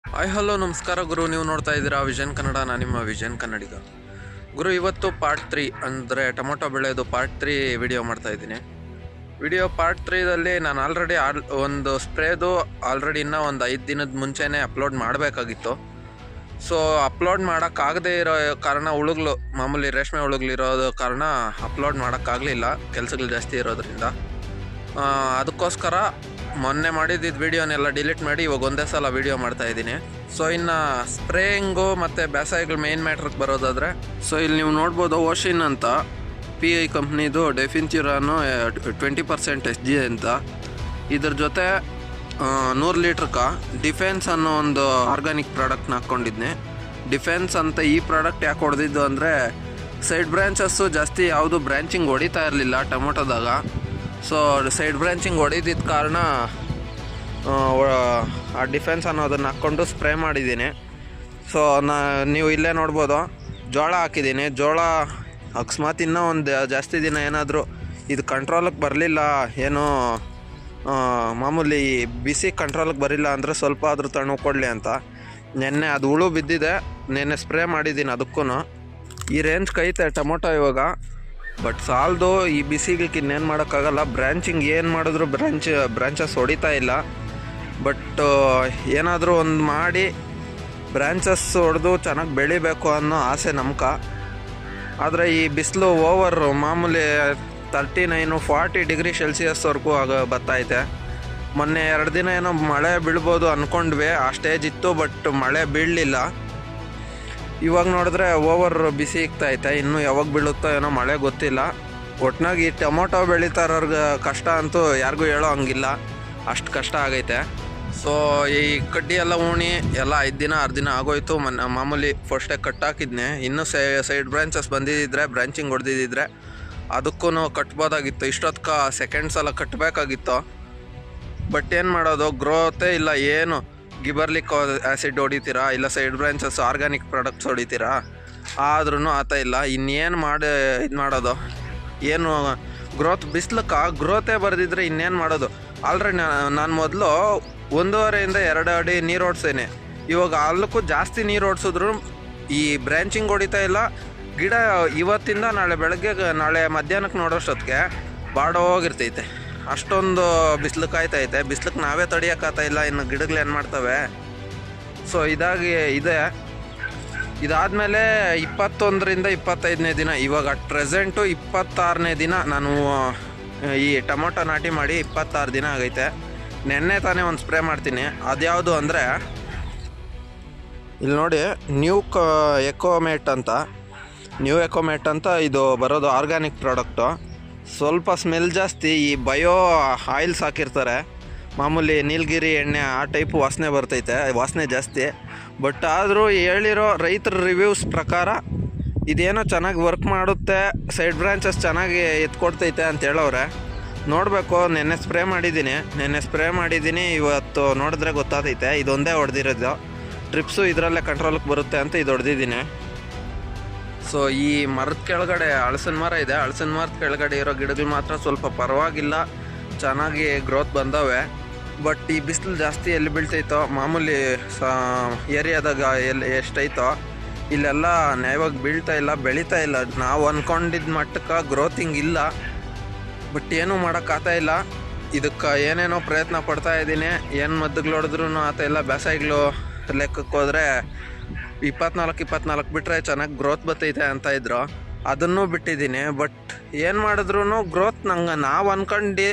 Hi hello ನಮಸ್ಕಾರ ಗುರು. ನೀವು ನೋಡ್ತಾ ಇದ್ದೀರಾ ವಿಷನ್ ಕನ್ನಡ. ನಾನು ನಿಮ್ಮ ವಿಷನ್ ಕನ್ನಡಿಗ. ಗುರು, ಇವತ್ತು ಪಾರ್ಟ್ 3 ಅಂದರೆ ಟೊಮೊಟೊ ಬೆಳೆಯೋದು ಪಾರ್ಟ್ 3 ವಿಡಿಯೋ ಮಾಡ್ತಾ ಇದ್ದೀನಿ. ವಿಡಿಯೋ ಪಾರ್ಟ್ 3ದಲ್ಲಿ ನಾನು ಆಲ್ರೆಡಿ ಒಂದು ಸ್ಪ್ರೇದು ಇನ್ನೂ ಒಂದು 5 ದಿನದ ಮುಂಚೆನೇ ಅಪ್ಲೋಡ್ ಮಾಡಬೇಕಾಗಿತ್ತು. ಸೊ ಅಪ್ಲೋಡ್ ಮಾಡೋಕ್ಕಾಗದೇ ಇರೋ ಕಾರಣ, ಮಾಮೂಲಿ ರೇಷ್ಮೆ ಹುಳುಗಳಿರೋದು ಕಾರಣ ಅಪ್ಲೋಡ್ ಮಾಡೋಕ್ಕಾಗಲಿಲ್ಲ, ಕೆಲಸಗಳು ಜಾಸ್ತಿ ಇರೋದ್ರಿಂದ. ಅದಕ್ಕೋಸ್ಕರ ಮೊನ್ನೆ ಮಾಡಿದ್ದ ವೀಡಿಯೋನೆಲ್ಲ ಡಿಲೀಟ್ ಮಾಡಿ ಇವಾಗ ಒಂದೇ ಸಲ ವೀಡಿಯೋ ಮಾಡ್ತಾ ಇದ್ದೀನಿ. ಸೊ ಇನ್ನು ಸ್ಪ್ರೇಯಿಂಗು ಮತ್ತು ಬೇಸಾಯಗಳು ಮೇನ್ ಮ್ಯಾಟ್ರಿಗೆ ಬರೋದಾದರೆ, ಸೊ ಇಲ್ಲಿ ನೀವು ನೋಡ್ಬೋದು ಓಶಿನ್ ಅಂತ PI ಕಂಪ್ನಿದು ಡೆಫಿನ್ಚುರಾನು 20% SG ಅಂತ. ಇದ್ರ ಜೊತೆ 100 ಲೀಟ್ರಕ್ಕೆ ಡಿಫೆನ್ಸ್ ಅನ್ನೋ ಒಂದು ಆರ್ಗ್ಯಾನಿಕ್ ಪ್ರಾಡಕ್ಟ್ನ ಹಾಕ್ಕೊಂಡಿದ್ನಿ. ಡಿಫೆನ್ಸ್ ಅಂತ ಈ ಪ್ರಾಡಕ್ಟ್ ಯಾಕೆ ಹೊಡೆದಿದ್ದು ಅಂದರೆ, ಸೈಡ್ ಬ್ರ್ಯಾಂಚಸ್ಸು ಜಾಸ್ತಿ ಯಾವುದು ಬ್ರ್ಯಾಂಚಿಂಗ್ ಹೊಡಿತಾ ಇರಲಿಲ್ಲ ಟೊಮೊಟೊದಾಗ. ಸೊ ಸೈಡ್ ಬ್ರ್ಯಾಂಚಿಂಗ್ ಹೊಡಿದಿದ್ದ ಕಾರಣ ಆ ಡಿಫೆನ್ಸ್ ಅನ್ನೋದನ್ನು ಹಾಕ್ಕೊಂಡು ಸ್ಪ್ರೇ ಮಾಡಿದ್ದೀನಿ. ಸೊ ನೀವು ಇಲ್ಲೇ ನೋಡ್ಬೋದು, ಜೋಳ ಹಾಕಿದ್ದೀನಿ. ಜೋಳ ಅಕಸ್ಮಾತ್ ಇನ್ನೂ ಒಂದು ಜಾಸ್ತಿ ದಿನ ಏನಾದರೂ ಇದು ಕಂಟ್ರೋಲಿಗೆ ಬರಲಿಲ್ಲ, ಏನೋ ಮಾಮೂಲಿ ಬಿಸಿ ಕಂಟ್ರೋಲಿಗೆ ಬರಲಿಲ್ಲ ಅಂದರೆ ಸ್ವಲ್ಪ ಆದರೂ ತಣ್ಣು ಕೊಡಲಿ ಅಂತ ನೆನ್ನೆ ಅದು ಹುಳು ಬಿದ್ದಿದೆ, ನೆನ್ನೆ ಸ್ಪ್ರೇ ಮಾಡಿದ್ದೀನಿ. ಅದಕ್ಕೂ ಈ ರೇಂಜ್ ಕೈತೆ ಟೊಮೊಟೊ ಇವಾಗ. ಬಟ್ ಸಾಲದು, ಈ ಬಿಸಿಗಳಿಗೆ ಇನ್ನೇನು ಮಾಡೋಕ್ಕಾಗಲ್ಲ. ಬ್ರ್ಯಾಂಚಿಂಗ್ ಏನು ಮಾಡಿದ್ರು ಬ್ರ್ಯಾಂಚಸ್ ಹೊಡಿತಾ ಇಲ್ಲ. ಬಟ್ ಏನಾದರೂ ಒಂದು ಮಾಡಿ ಬ್ರ್ಯಾಂಚಸ್ ಹೊಡೆದು ಚೆನ್ನಾಗಿ ಬೆಳಿಬೇಕು ಅನ್ನೋ ಆಸೆ ನಮ್ಗೆ. ಆದರೆ ಈ ಬಿಸಿಲು ಓವರ್, ಮಾಮೂಲಿ 39-40 ಡಿಗ್ರಿ ಸೆಲ್ಸಿಯಸ್ವರೆಗೂ ಬರ್ತೈತೆ. ಮೊನ್ನೆ 2 ದಿನ ಏನೋ ಮಳೆ ಬೀಳ್ಬೋದು ಅಂದ್ಕೊಂಡ್ವಿ, ಆ ಸ್ಟೇಜ್ ಇತ್ತು. ಬಟ್ ಮಳೆ ಬೀಳಲಿಲ್ಲ. ಇವಾಗ ನೋಡಿದ್ರೆ ಓವರ್ ಬಿಸಿ ಇಕ್ತೈತೆ. ಇನ್ನೂ ಯಾವಾಗ ಬೀಳುತ್ತೋ ಏನೋ ಮಳೆ ಗೊತ್ತಿಲ್ಲ. ಒಟ್ನಾಗಿ ಈ ಟೊಮೊಟೊ ಬೆಳೀತಾ ಇರೋರ್ಗೆ ಕಷ್ಟ ಅಂತೂ ಯಾರಿಗೂ ಹೇಳೋ ಹಂಗಿಲ್ಲ, ಅಷ್ಟು ಕಷ್ಟ ಆಗೈತೆ. ಸೊ ಈ ಕಡ್ಡಿ ಎಲ್ಲ ಉಣಿ ಎಲ್ಲ 5 ದಿನ 6 ದಿನ ಆಗೋಯ್ತು. ಮಾಮೂಲಿ ಫಸ್ಟೇ ಕಟ್ಟಾಕಿದ್ನೆ. ಇನ್ನೂ ಸೈಡ್ ಬ್ರಾಂಚಸ್ ಬಂದಿದ್ದಿದ್ರೆ, ಬ್ರಾಂಚಿಂಗ್ ಹೊಡೆದಿದ್ದಿದ್ರೆ ಅದಕ್ಕೂ ಕಟ್ಬೋದಾಗಿತ್ತು. ಇಷ್ಟೊತ್ತಕ್ಕೆ ಸೆಕೆಂಡ್ ಸಲ ಕಟ್ಟಬೇಕಾಗಿತ್ತು. ಬಟ್ ಏನು ಮಾಡೋದು, ಗ್ರೋತೇ ಇಲ್ಲ. ಏನು ಗಿಬರ್ಲಿಕ್ ಆ್ಯಸಿಡ್ ಹೊಡಿತೀರಾ, ಇಲ್ಲ ಸೈಡ್ ಬ್ರಾಂಚಸ್ ಆರ್ಗ್ಯಾನಿಕ್ ಪ್ರಾಡಕ್ಟ್ಸ್ ಹೊಡಿತೀರಾ, ಆದ್ರೂ ಆತ ಇಲ್ಲ. ಇನ್ನೇನು ಇದು ಮಾಡೋದು, ಏನು ಗ್ರೋತ್ ಬಿಸ್ಲಕ್ಕೆ ಗ್ರೋತೇ ಬರೆದಿದ್ರೆ ಇನ್ನೇನು ಮಾಡೋದು. ಆಲ್ರೆಡಿ ನಾನು ಮೊದಲು 1.5 ಇಂದ 2 ಅಡಿ ನೀರು ಓಡಿಸೇನೆ. ಇವಾಗ ಅಲ್ಲಕ್ಕೂ ಜಾಸ್ತಿ ನೀರು ಓಡಿಸಿದ್ರು ಈ ಬ್ರ್ಯಾಂಚಿಂಗ್ ಹೊಡಿತಾ ಇಲ್ಲ. ಗಿಡ ಇವತ್ತಿಂದ ನಾಳೆ ಮಧ್ಯಾಹ್ನಕ್ಕೆ ನೋಡೋಷ್ಟೊತ್ತಿಗೆ ಬಾಡೋಗಿರ್ತೈತೆ. ಅಷ್ಟೊಂದು ಬಿಸಿಲು ಕಾಯ್ತೈತೆ. ಬಿಸಿಲಕ್ಕೆ ನಾವೇ ತಡಿಯೋಕ್ಕಾಗ್ತಾ ಇಲ್ಲ, ಇನ್ನು ಗಿಡಗಳು ಏನು ಮಾಡ್ತವೆ. ಸೊ ಇದೆ. ಇದಾದಮೇಲೆ 21ರಿಂದ 25ನೇ ದಿನ, ಇವಾಗ ಅಟ್ ಪ್ರೆಸೆಂಟು 26ನೇ ದಿನ ನಾನು ಈ ಟೊಮೊಟೊ ನಾಟಿ ಮಾಡಿ 26 ದಿನ ಆಗೈತೆ. ನೆನ್ನೆ ತಾನೇ ಒಂದು ಸ್ಪ್ರೇ ಮಾಡ್ತೀನಿ. ಅದ್ಯಾವುದು ಅಂದರೆ, ಇಲ್ಲಿ ನೋಡಿ, ನ್ಯೂ ಎಕೋಮೇಟ್ ಅಂತ ಇದು ಬರೋದು ಆರ್ಗ್ಯಾನಿಕ್ ಪ್ರಾಡಕ್ಟು. ಸ್ವಲ್ಪ ಸ್ಮೆಲ್ ಜಾಸ್ತಿ. ಈ ಬಯೋ ಆಯಿಲ್ಸ್ ಹಾಕಿರ್ತಾರೆ, ಮಾಮೂಲಿ ನೀಲಗಿರಿ ಎಣ್ಣೆ ಆ ಟೈಪ್ ವಾಸನೆ ಬರ್ತೈತೆ, ವಾಸನೆ ಜಾಸ್ತಿ. ಬಟ್ ಆದರೂ ಹೇಳಿರೋ ರೈತರ ರಿವ್ಯೂಸ್ ಪ್ರಕಾರ ಇದೇನೋ ಚೆನ್ನಾಗಿ ವರ್ಕ್ ಮಾಡುತ್ತೆ, ಸೈಡ್ ಬ್ರಾಂಚಸ್ ಚೆನ್ನಾಗಿ ಎತ್ಕೊಡ್ತೈತೆ ಅಂತ ಹೇಳೋರೆ. ನೋಡಬೇಕು. ನೆನ್ನೆ ಸ್ಪ್ರೇ ಮಾಡಿದ್ದೀನಿ. ಇವತ್ತು ನೋಡಿದ್ರೆ ಗೊತ್ತಾಗ್ತೈತೆ. ಇದೊಂದೇ ಹೊಡೆದಿರೋದು. ಟ್ರಿಪ್ಸು ಇದರಲ್ಲೇ ಕಂಟ್ರೋಲಿಗೆ ಬರುತ್ತೆ ಅಂತ ಇದು ಹೊಡೆದಿದ್ದೀನಿ. ಸೊ ಈ ಮರದ ಕೆಳಗಡೆ ಹಲಸಿನ ಮರ ಇದೆ. ಹಲಸಿನ ಮರದ ಕೆಳಗಡೆ ಇರೋ ಗಿಡಗಳು ಮಾತ್ರ ಸ್ವಲ್ಪ ಪರವಾಗಿಲ್ಲ, ಚೆನ್ನಾಗಿ ಗ್ರೋತ್ ಬಂದವೆ. ಬಟ್ ಈ ಬಿಸಿಲು ಜಾಸ್ತಿ ಎಲ್ಲಿ ಬೀಳ್ತೈತೋ, ಮಾಮೂಲಿ ಏರಿಯಾದಾಗ ಎಷ್ಟೈತೋ ಇಲ್ಲೆಲ್ಲ ನ್ಯಾಯವಾಗಿ ಬೆಳೀತಾ ಇಲ್ಲ. ನಾವು ಅಂದ್ಕೊಂಡಿದ್ದ ಮಟ್ಟಕ್ಕೆ ಗ್ರೋತಿಂಗ್ ಇಲ್ಲ. ಬಟ್ ಏನೂ ಮಾಡೋಕ್ಕಾಗ್ತಾ ಇಲ್ಲ. ಇದಕ್ಕೆ ಏನೇನೋ ಪ್ರಯತ್ನ ಪಡ್ತಾ ಇದ್ದೀನಿ. ಏನು ಮದ್ದುಗಳು ಹೊಡೆದ್ರೂ ಆತ ಇಲ್ಲ. ಬೇಸಾಯಗಳು ಲೆಕ್ಕಕ್ಕೆ ಹೋದರೆ 24 ಬಿಟ್ಟರೆ ಚೆನ್ನಾಗಿ ಗ್ರೋತ್ ಬರ್ತೈತೆ ಅಂತ ಇದ್ರು. ಅದನ್ನೂ ಬಿಟ್ಟಿದ್ದೀನಿ. ಬಟ್ ಏನು ಮಾಡಿದ್ರೂ ಗ್ರೋತ್ ನಾವು ಅಂದ್ಕೊಂಡು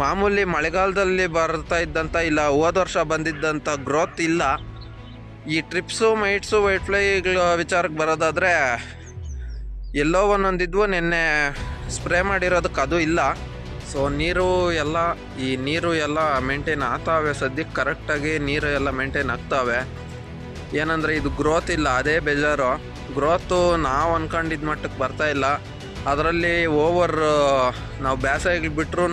ಮಾಮೂಲಿ ಮಳೆಗಾಲದಲ್ಲಿ ಬರ್ತಾ ಇದ್ದಂಥ, ಇಲ್ಲ ಹೋದ ವರ್ಷ ಬಂದಿದ್ದಂಥ ಗ್ರೋತ್ ಇಲ್ಲ. ಈ ಟ್ರಿಪ್ಸು, ಮೈಟ್ಸು, ವೈಟ್ ಫ್ಲೈಗಳ ವಿಚಾರಕ್ಕೆ ಬರೋದಾದರೆ, ಎಲ್ಲೋ ಒಂದೊಂದಿದ್ವು. ನೆನ್ನೆ ಸ್ಪ್ರೇ ಮಾಡಿರೋದಕ್ಕೆ ಅದು ಇಲ್ಲ. ಸೊ ನೀರು ಎಲ್ಲ ಮೇಂಟೈನ್ ಆಗ್ತಾವೆ. ಸದ್ಯಕ್ಕೆ ಕರೆಕ್ಟಾಗಿ ನೀರು ಎಲ್ಲ ಮೇಂಟೈನ್ ಆಗ್ತಾವೆ. ಏನಂದರೆ ಇದು ಗ್ರೋತ್ ಇಲ್ಲ, ಅದೇ ಬೇಜಾರು. ಗ್ರೋತು ನಾವು ಅಂದ್ಕೊಂಡಿದ್ದ ಮಟ್ಟಕ್ಕೆ ಬರ್ತಾಯಿಲ್ಲ. ಅದರಲ್ಲಿ ಓವರ್ ನಾವು ಬೇಸಾಯಗಳು ಬಿಟ್ರೂ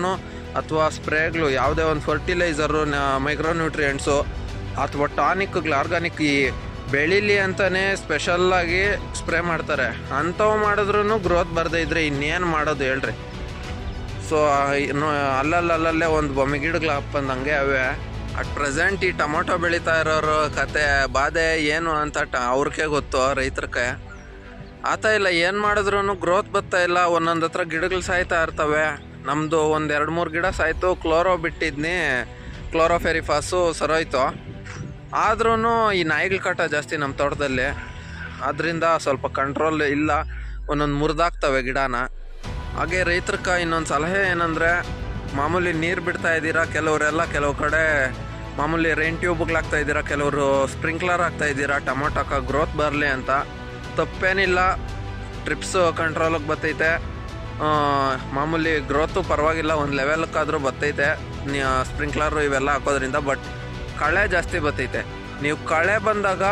ಅಥವಾ ಸ್ಪ್ರೇಗಳು, ಯಾವುದೇ ಒಂದು ಫರ್ಟಿಲೈಸರು, ಮೈಕ್ರೋನ್ಯೂಟ್ರಿಯೆಂಟ್ಸು ಅಥವಾ ಟಾನಿಕ್ಗಳು, ಆರ್ಗ್ಯಾನಿಕ್ ಈ ಬೆಳೀಲಿ ಅಂತಲೇ ಸ್ಪೆಷಲ್ಲಾಗಿ ಸ್ಪ್ರೇ ಮಾಡ್ತಾರೆ. ಅಂಥವು ಮಾಡಿದ್ರೂ ಗ್ರೋತ್ ಬರದೇ ಇದ್ದರೆ ಇನ್ನೇನು ಮಾಡೋದು ಹೇಳ್ರಿ. ಸೊ ಅಲ್ಲಲ್ಲೇ ಒಂದು ಬೊಮ್ಮೆ ಗಿಡಗಳು ಹಾಕ್ಬಂದಂಗೆ ಅವೇ. ಅಟ್ ಪ್ರೆಸೆಂಟ್ ಈ ಟೊಮೊಟೊ ಬೆಳೀತಾ ಇರೋರು ಕತೆ ಬಾಧೆ ಏನು ಅಂತ ಅವ್ರಿಗೆ ಗೊತ್ತು, ರೈತರಿಗೆ ಆತ ಇಲ್ಲ. ಏನು ಮಾಡಿದ್ರು ಗ್ರೋತ್ ಬರ್ತಾ ಇಲ್ಲ. ಒಂದೊಂದು ಹತ್ರ ಗಿಡಗಳು ಸಾಯ್ತಾ ಇರ್ತವೆ. ನಮ್ಮದು ಒಂದು 2-3 ಗಿಡ ಸಾಯ್ತು. ಕ್ಲೋರೋ ಬಿಟ್ಟಿದ್ನಿ, ಕ್ಲೋರೋಫೆರಿಫಾಸು ಸರೋಯ್ತು. ಆದ್ರೂ ಈ ನಾಯಿಗಳ ಕಾಟ ಜಾಸ್ತಿ ನಮ್ಮ ತೋಟದಲ್ಲಿ. ಅದರಿಂದ ಸ್ವಲ್ಪ ಕಂಟ್ರೋಲ್ ಇಲ್ಲ, ಒಂದೊಂದು ಮುರಿದಾಗ್ತವೆ ಗಿಡನ. ಹಾಗೆ ರೈತರಿಗೆ ಇನ್ನೊಂದು ಸಲಹೆ ಏನಂದರೆ, ಮಾಮೂಲಿ ನೀರು ಬಿಡ್ತಾ ಇದ್ದೀರಾ ಕೆಲವರೆಲ್ಲ, ಕೆಲವು ಕಡೆ ಮಾಮೂಲಿ ರೈನ್ ಟ್ಯೂಬ್ಗಳಾಗ್ತಾ ಇದ್ದೀರಾ, ಕೆಲವರು ಸ್ಪ್ರಿಂಕ್ಲರ್ ಆಗ್ತಾ ಇದ್ದೀರಾ ಟೊಮೊಟೊಕ್ಕೆ ಗ್ರೋತ್ ಬರಲಿ ಅಂತ. ತಪ್ಪೇನಿಲ್ಲ, ಟ್ರಿಪ್ಸು ಕಂಟ್ರೋಲಿಗೆ ಬರ್ತೈತೆ. ಮಾಮೂಲಿ ಗ್ರೋತು ಪರವಾಗಿಲ್ಲ, ಒಂದು ಲೆವೆಲ್ಗಾದರೂ ಬರ್ತೈತೆ ಸ್ಪ್ರಿಂಕ್ಲರು ಇವೆಲ್ಲ ಹಾಕೋದ್ರಿಂದ. ಬಟ್ ಕಳೆ ಜಾಸ್ತಿ ಬರ್ತೈತೆ. ನೀವು ಕಳೆ ಬಂದಾಗ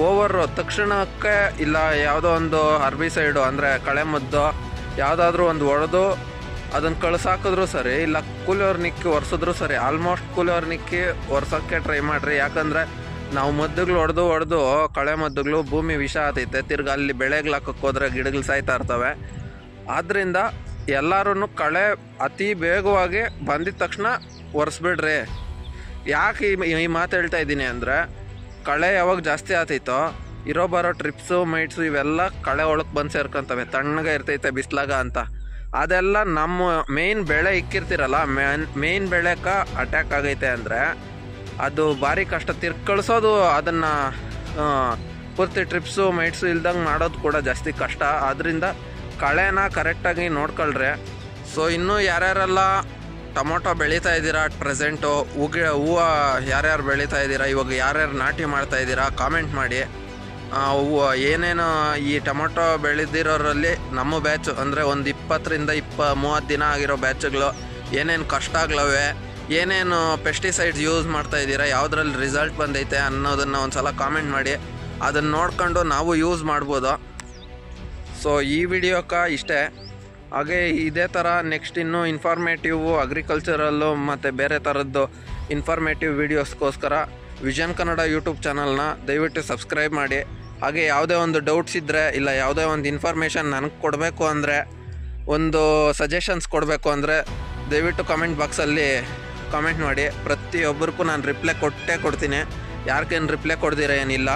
ಓವರು ತಕ್ಷಣಕ್ಕೆ ಇಲ್ಲ ಯಾವುದೋ ಒಂದು ಹರ್ಬಿಸೈಡು ಅಂದರೆ ಕಳೆ ಮದ್ದು ಯಾವುದಾದ್ರೂ ಒಂದು ಹೊಡೆದು ಅದನ್ನು ಕಳ್ಸಾಕಿದ್ರು ಸರಿ, ಇಲ್ಲ ಕೂಲಿಯವ್ರನಿಕ್ಕಿ ಒರೆಸಿದ್ರು ಸರಿ. ಆಲ್ಮೋಸ್ಟ್ ಕೂಲಿಯವ್ರನಿಕ್ಕಿ ಒರ್ಸೋಕ್ಕೆ ಟ್ರೈ ಮಾಡಿರಿ. ಯಾಕಂದರೆ ನಾವು ಮದ್ದುಗಳು ಹೊಡೆದು ಕಳೆ ಮದ್ದುಗಳು ಭೂಮಿ ವಿಷ ಆತೈತೆ. ತಿರ್ಗಿ ಅಲ್ಲಿ ಬೆಳೆಗಳು ಹಾಕಕ್ಕೆ ಹೋದ್ರೆ ಗಿಡಗಳು ಸಾಯ್ತಾ ಇರ್ತವೆ. ಆದ್ದರಿಂದ ಎಲ್ಲರೂ ಕಳೆ ಅತಿ ಬೇಗವಾಗಿ ಬಂದಿದ ತಕ್ಷಣ ಒರೆಸ್ಬಿಡ್ರಿ. ಯಾಕೆ ಈ ಮಾತು ಹೇಳ್ತಾ ಇದ್ದೀನಿ ಅಂದರೆ, ಕಳೆ ಯಾವಾಗ ಜಾಸ್ತಿ ಆತೈತೋ ಬರೋ ಟ್ರಿಪ್ಸು ಮೈಟ್ಸು ಇವೆಲ್ಲ ಕಳೆ ಒಳಗೆ ಬಂದು ಸೇರ್ಕೊಂತವೆ. ತಣ್ಣಗೆ ಇರ್ತೈತೆ ಬಿಸ್ಲಾಗ ಅಂತ. ಅದೆಲ್ಲ ನಮ್ಮ ಮೇಯ್ನ್ ಬೆಳೆ ಇಕ್ಕಿರ್ತಿರಲ್ಲ, ಮೇಯ್ನ್ ಬೆಳೆಗೆ ಅಟ್ಯಾಕ್ ಆಗೈತೆ ಅಂದರೆ ಅದು ಭಾರಿ ಕಷ್ಟ. ಕಳಿಸೋದು ಅದನ್ನು ಪೂರ್ತಿ ಟ್ರಿಪ್ಸು ಮೈಟ್ಸು ಇಲ್ದಂಗೆ ಮಾಡೋದು ಕೂಡ ಜಾಸ್ತಿ ಕಷ್ಟ. ಆದ್ದರಿಂದ ಕಳೆನ ಕರೆಕ್ಟಾಗಿ ನೋಡ್ಕೊಳ್ರಿ. ಸೊ ಇನ್ನೂ ಯಾರ್ಯಾರೆಲ್ಲ ಟೊಮೊಟೊ ಬೆಳೀತಾ ಇದ್ದೀರಾ ಅಟ್ ಪ್ರೆಸೆಂಟು, ಹೂವು ಯಾರ್ಯಾರು ಬೆಳೀತಾ ಇದ್ದೀರಾ, ಇವಾಗ ಯಾರ್ಯಾರು ನಾಟಿ ಮಾಡ್ತಾ ಇದ್ದೀರಾ ಕಾಮೆಂಟ್ ಮಾಡಿ. ಏನೇನು ಈ ಟೊಮೊಟೊ ಬೆಳೆದಿರೋರಲ್ಲಿ ನಮ್ಮ ಬ್ಯಾಚು ಅಂದರೆ ಒಂದು 20-30 ದಿನ ಆಗಿರೋ ಬ್ಯಾಚುಗಳು ಏನೇನು ಕಷ್ಟ ಆಗ್ಲವೆ, ಏನೇನು ಪೆಸ್ಟಿಸೈಡ್ಸ್ ಯೂಸ್ ಮಾಡ್ತಾ ಇದ್ದೀರಾ, ಯಾವುದ್ರಲ್ಲಿ ರಿಸಲ್ಟ್ ಬಂದೈತೆ ಅನ್ನೋದನ್ನು ಒಂದು ಸಲ ಕಾಮೆಂಟ್ ಮಾಡಿ. ಅದನ್ನು ನೋಡ್ಕೊಂಡು ನಾವು ಯೂಸ್ ಮಾಡ್ಬೋದು. ಸೊ ಈ ವಿಡಿಯೋಕ್ಕೆ ಇಷ್ಟೇ. ಹಾಗೆ ಇದೇ ಥರ ನೆಕ್ಸ್ಟ್ ಇನ್ನೂ ಇನ್ಫಾರ್ಮೇಟಿವ್ ಅಗ್ರಿಕಲ್ಚರಲ್ಲು ಮತ್ತು ಬೇರೆ ಥರದ್ದು ಇನ್ಫಾರ್ಮೇಟಿವ್ ವೀಡಿಯೋಸ್ಗೋಸ್ಕರ ವಿಷನ್ ಕನ್ನಡ ಯೂಟ್ಯೂಬ್ ಚಾನಲ್ನ ದಯವಿಟ್ಟು ಸಬ್ಸ್ಕ್ರೈಬ್ ಮಾಡಿ. ಹಾಗೆ ಯಾವುದೇ ಒಂದು ಡೌಟ್ಸ್ ಇದ್ದರೆ, ಇಲ್ಲ ಯಾವುದೇ ಒಂದು ಇನ್ಫಾರ್ಮೇಷನ್ ನನಗೆ ಕೊಡಬೇಕು ಅಂದರೆ, ಒಂದು ಸಜೆಷನ್ಸ್ ಕೊಡಬೇಕು ಅಂದರೆ ದಯವಿಟ್ಟು ಕಮೆಂಟ್ ಬಾಕ್ಸಲ್ಲಿ ಕಮೆಂಟ್ ಮಾಡಿ. ಪ್ರತಿಯೊಬ್ಬರಿಗೂ ನಾನು ರಿಪ್ಲೈ ಕೊಡ್ತೀನಿ. ಯಾರಿಗೇನು ರಿಪ್ಲೈ ಕೊಡ್ದಿರ ಏನಿಲ್ಲ,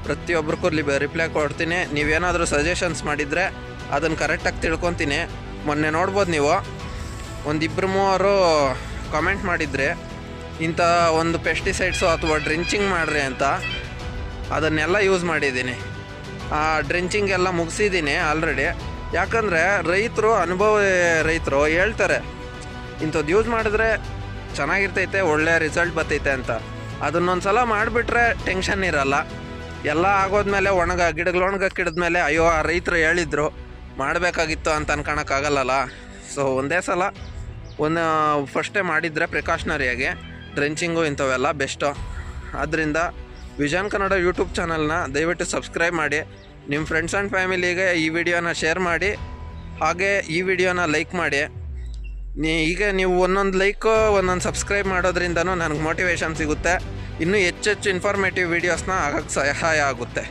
ಪ್ರತಿಯೊಬ್ಬರಿಗೂ ರಿಪ್ಲೈ ಕೊಡ್ತೀನಿ. ನೀವೇನಾದರೂ ಸಜೆಷನ್ಸ್ ಮಾಡಿದರೆ ಅದನ್ನು ಕರೆಕ್ಟಾಗಿ ತಿಳ್ಕೊತೀನಿ. ಮೊನ್ನೆ ನೋಡ್ಬೋದು ನೀವು, ಒಂದು 2-3 ಕಮೆಂಟ್ ಮಾಡಿದರೆ ಇಂಥ ಒಂದು ಪೆಸ್ಟಿಸೈಡ್ಸು ಅಥವಾ ಡ್ರಿಂಚಿಂಗ್ ಮಾಡಿರಿ ಅಂತ. ಅದನ್ನೆಲ್ಲ ಯೂಸ್ ಮಾಡಿದ್ದೀನಿ. ಆ ಡ್ರಿಂಚಿಂಗ್ ಎಲ್ಲ ಮುಗಿಸಿದ್ದೀನಿ ಆಲ್ರೆಡಿ. ಯಾಕಂದರೆ ರೈತರು, ಅನುಭವ ರೈತರು ಹೇಳ್ತಾರೆ ಇಂಥದ್ದು ಯೂಸ್ ಮಾಡಿದ್ರೆ ಚೆನ್ನಾಗಿರ್ತೈತೆ, ಒಳ್ಳೆ ರಿಸಲ್ಟ್ ಬರ್ತೈತೆ ಅಂತ. ಅದನ್ನೊಂದು ಸಲ ಮಾಡಿಬಿಟ್ರೆ ಟೆನ್ಷನ್ ಇರಲ್ಲ. ಎಲ್ಲ ಆಗೋದ್ಮೇಲೆ ಗಿಡಗಳು ಒಣಗಕ್ಕಿಡಿದ್ಮೇಲೆ ಅಯ್ಯೋ ಆ ರೈತರು ಹೇಳಿದ್ರು ಮಾಡಬೇಕಾಗಿತ್ತು ಅಂತ ಅನ್ಕೊಳಕ್ಕಾಗಲ್ಲಲ್ಲ. ಸೊ ಒಂದೇ ಸಲ ಫಸ್ಟೇ ಮಾಡಿದರೆ ಪ್ರಿಕಾಷನರಿಯಾಗಿ ಡ್ರೆಂಚಿಂಗು ಇಂಥವೆಲ್ಲ ಬೆಸ್ಟು. ಆದ್ದರಿಂದ ವಿಷನ್ ಕನ್ನಡ ಯೂಟ್ಯೂಬ್ ಚಾನಲ್ನ ದಯವಿಟ್ಟು ಸಬ್ಸ್ಕ್ರೈಬ್ ಮಾಡಿ. ನಿಮ್ಮ ಫ್ರೆಂಡ್ಸ್ ಆ್ಯಂಡ್ ಫ್ಯಾಮಿಲಿಗೆ ಈ ವಿಡಿಯೋನ ಶೇರ್ ಮಾಡಿ. ಹಾಗೆ ಈ ವಿಡಿಯೋನ ಲೈಕ್ ಮಾಡಿ. ಈಗ ನೀವು ಒಂದೊಂದು ಲೈಕು ಒಂದೊಂದು ಸಬ್ಸ್ಕ್ರೈಬ್ ಮಾಡೋದ್ರಿಂದನೂ ನನಗೆ ಮೋಟಿವೇಶನ್ ಸಿಗುತ್ತೆ. ಇನ್ನೂ ಹೆಚ್ಚೆಚ್ಚು ಇನ್ಫಾರ್ಮೇಟಿವ್ ವೀಡಿಯೋಸ್ನ ಆಗೋಕ್ಕೆ ಸಹಾಯ ಆಗುತ್ತೆ.